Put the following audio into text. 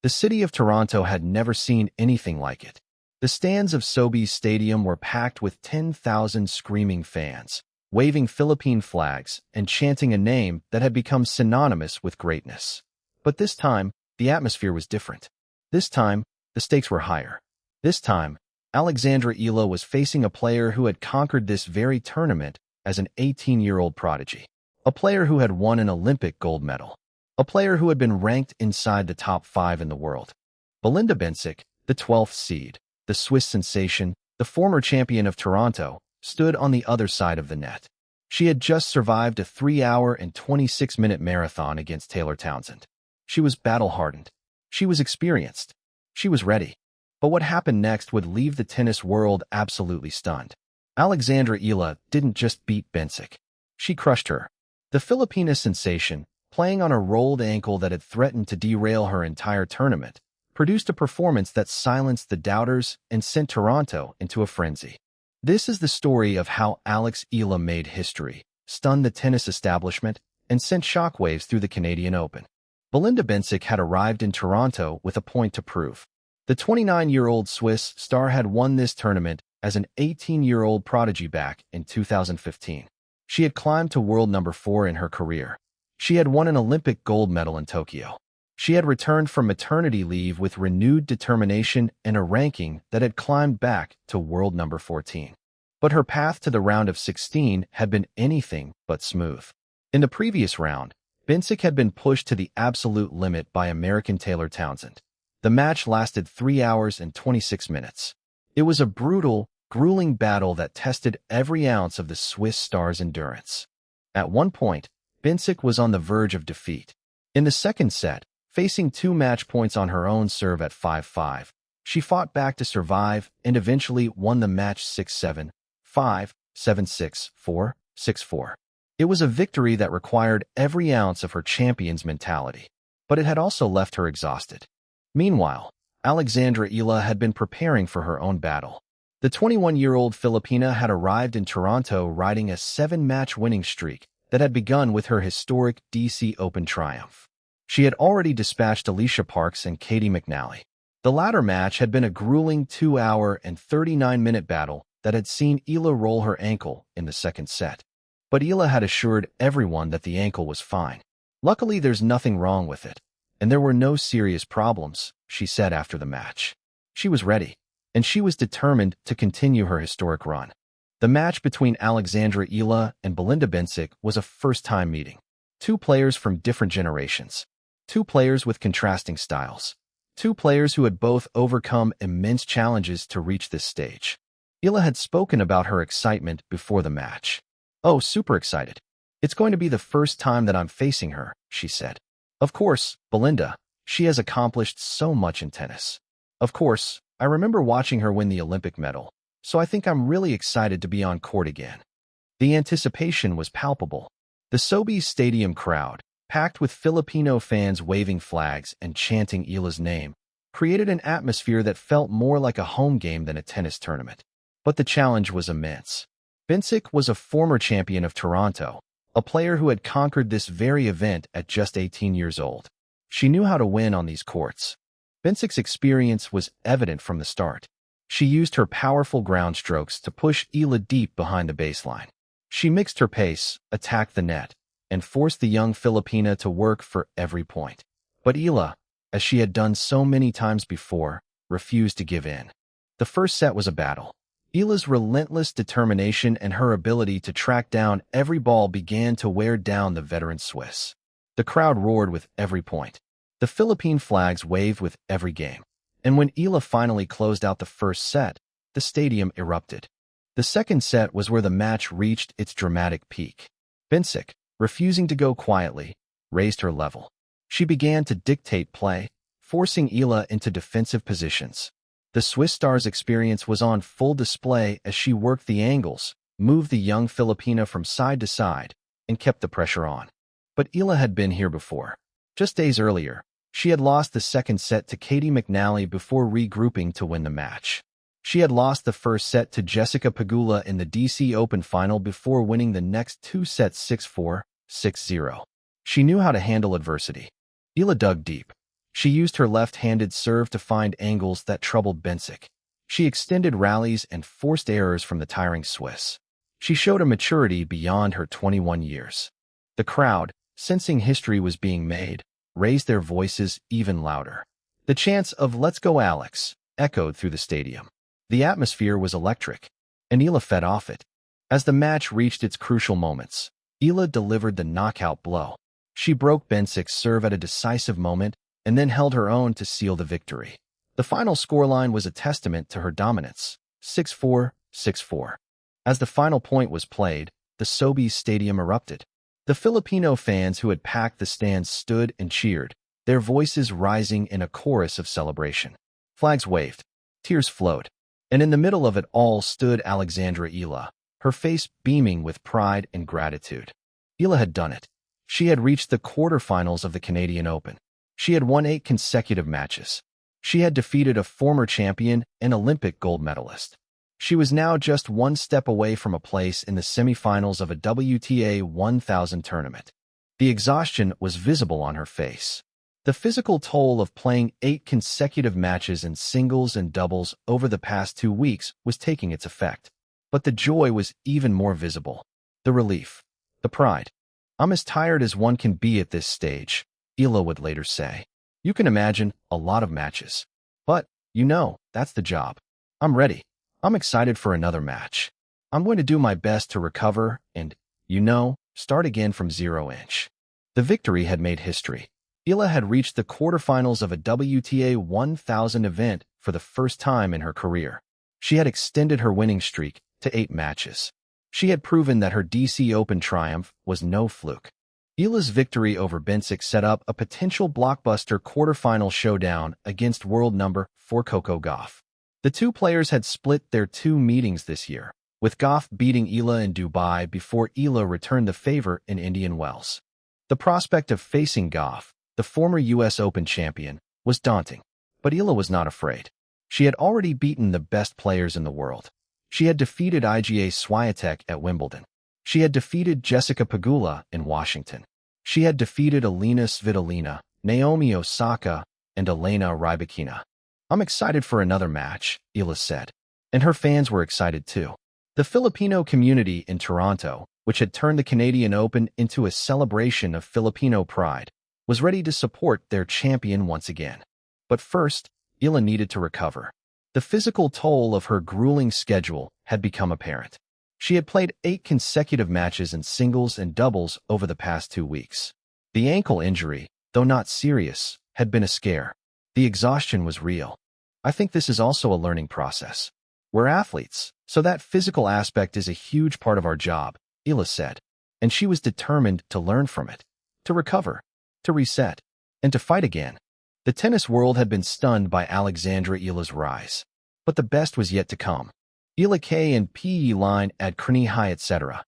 The city of Toronto had never seen anything like it. The stands of Sobeys Stadium were packed with 10,000 screaming fans, waving Philippine flags and chanting a name that had become synonymous with greatness. But this time, the atmosphere was different. This time, the stakes were higher. This time, Alexandra Eala was facing a player who had conquered this very tournament as an 18-year-old prodigy. A player who had won an Olympic gold medal. A player who had been ranked inside the top 5 in the world. Belinda Bencic, the 12th seed, the Swiss sensation, the former champion of Toronto, stood on the other side of the net. She had just survived a 3-hour and 26-minute marathon against Taylor Townsend. She was battle-hardened. She was experienced. She was ready. But what happened next would leave the tennis world absolutely stunned. Alexandra Eala didn't just beat Bencic. She crushed her. The Filipina sensation, playing on a rolled ankle that had threatened to derail her entire tournament, produced a performance that silenced the doubters and sent Toronto into a frenzy. This is the story of how Alex Eala made history, stunned the tennis establishment, and sent shockwaves through the Canadian Open. Belinda Bencic had arrived in Toronto with a point to prove. The 29-year-old Swiss star had won this tournament as an 18-year-old prodigy back in 2015. She had climbed to world number 4 in her career. She had won an Olympic gold medal in Tokyo. She had returned from maternity leave with renewed determination and a ranking that had climbed back to world number 14. But her path to the round of 16 had been anything but smooth. In the previous round, Bencic had been pushed to the absolute limit by American Taylor Townsend. The match lasted 3 hours and 26 minutes. It was a brutal, grueling battle that tested every ounce of the Swiss star's endurance. At one point, Bencic was on the verge of defeat. In the second set, facing 2 match points on her own serve at 5-5, she fought back to survive and eventually won the match 6-7, 5, 7-6, 4, 6-4. It was a victory that required every ounce of her champion's mentality, but it had also left her exhausted. Meanwhile, Alexandra Eala had been preparing for her own battle. The 21-year-old Filipina had arrived in Toronto riding a 7-match winning streak that had begun with her historic DC Open triumph. She had already dispatched Alicia Parks and Katie McNally. The latter match had been a grueling 2-hour and 39-minute battle that had seen Eala roll her ankle in the second set. But Eala had assured everyone that the ankle was fine. Luckily, there's nothing wrong with it, and there were no serious problems, she said after the match. She was ready, and she was determined to continue her historic run. The match between Alexandra Eala and Belinda Bencic was a first-time meeting. 2 players from different generations. 2 players with contrasting styles. 2 players who had both overcome immense challenges to reach this stage. Eala had spoken about her excitement before the match. "Oh, super excited. It's going to be the first time that I'm facing her," she said. "Of course, Belinda, she has accomplished so much in tennis. Of course, I remember watching her win the Olympic medal, so I think I'm really excited to be on court again." The anticipation was palpable. The Sobeys Stadium crowd, packed with Filipino fans waving flags and chanting Eala's name, created an atmosphere that felt more like a home game than a tennis tournament. But the challenge was immense. Bencic was a former champion of Toronto, a player who had conquered this very event at just 18 years old. She knew how to win on these courts. Bencic's experience was evident from the start. She used her powerful ground strokes to push Eala deep behind the baseline. She mixed her pace, attacked the net, and forced the young Filipina to work for every point. But Eala, as she had done so many times before, refused to give in. The first set was a battle. Eala's relentless determination and her ability to track down every ball began to wear down the veteran Swiss. The crowd roared with every point. The Philippine flags waved with every game. And when Eala finally closed out the first set, the stadium erupted. The second set was where the match reached its dramatic peak. Bencic, refusing to go quietly, raised her level. She began to dictate play, forcing Eala into defensive positions. The Swiss star's experience was on full display as she worked the angles, moved the young Filipina from side to side, and kept the pressure on. But Eala had been here before. Just days earlier, she had lost the second set to Katie McNally before regrouping to win the match. She had lost the first set to Jessica Pegula in the DC Open final before winning the next 2 sets 6-4, 6-0. She knew how to handle adversity. Eala dug deep. She used her left-handed serve to find angles that troubled Bencic. She extended rallies and forced errors from the tiring Swiss. She showed a maturity beyond her 21 years. The crowd, sensing history was being made, raised their voices even louder. The chants of "Let's go Alex" echoed through the stadium. The atmosphere was electric, and Eala fed off it. As the match reached its crucial moments, Eala delivered the knockout blow. She broke Bencic's serve at a decisive moment and then held her own to seal the victory. The final scoreline was a testament to her dominance, 6-4, 6-4. As the final point was played, the Sobeys Stadium erupted. The Filipino fans who had packed the stands stood and cheered, their voices rising in a chorus of celebration. Flags waved, tears flowed, and in the middle of it all stood Alexandra Eala, her face beaming with pride and gratitude. Eala had done it. She had reached the quarterfinals of the Canadian Open. She had won 8 consecutive matches. She had defeated a former champion and Olympic gold medalist. She was now just one step away from a place in the semifinals of a WTA 1000 tournament. The exhaustion was visible on her face. The physical toll of playing 8 consecutive matches in singles and doubles over the past 2 weeks was taking its effect. But the joy was even more visible. The relief. The pride. "I'm as tired as one can be at this stage," Eala would later say. "You can imagine a lot of matches. But, that's the job. I'm ready. I'm excited for another match. I'm going to do my best to recover and, start again from 0". The victory had made history. Eala had reached the quarterfinals of a WTA 1000 event for the first time in her career. She had extended her winning streak to 8 matches. She had proven that her DC Open triumph was no fluke. Eala's victory over Bencic set up a potential blockbuster quarterfinal showdown against world number 4 Coco Gauff. The two players had split their 2 meetings this year, with Gauff beating Eala in Dubai before Eala returned the favor in Indian Wells. The prospect of facing Gauff, the former U.S. Open champion, was daunting, but Eala was not afraid. She had already beaten the best players in the world. She had defeated Iga Swiatek at Wimbledon. She had defeated Jessica Pegula in Washington. She had defeated Elena Svitolina, Naomi Osaka, and Elena Rybakina. "I'm excited for another match," Eala said. And her fans were excited too. The Filipino community in Toronto, which had turned the Canadian Open into a celebration of Filipino pride, was ready to support their champion once again. But first, Eala needed to recover. The physical toll of her grueling schedule had become apparent. She had played 8 consecutive matches in singles and doubles over the past 2 weeks. The ankle injury, though not serious, had been a scare. The exhaustion was real. "I think this is also a learning process. We're athletes, so that physical aspect is a huge part of our job," Eala said. And she was determined to learn from it, to recover, to reset, and to fight again. The tennis world had been stunned by Alexandra Eala's rise. But the best was yet to come. Eala K and PE line at Krni High etc.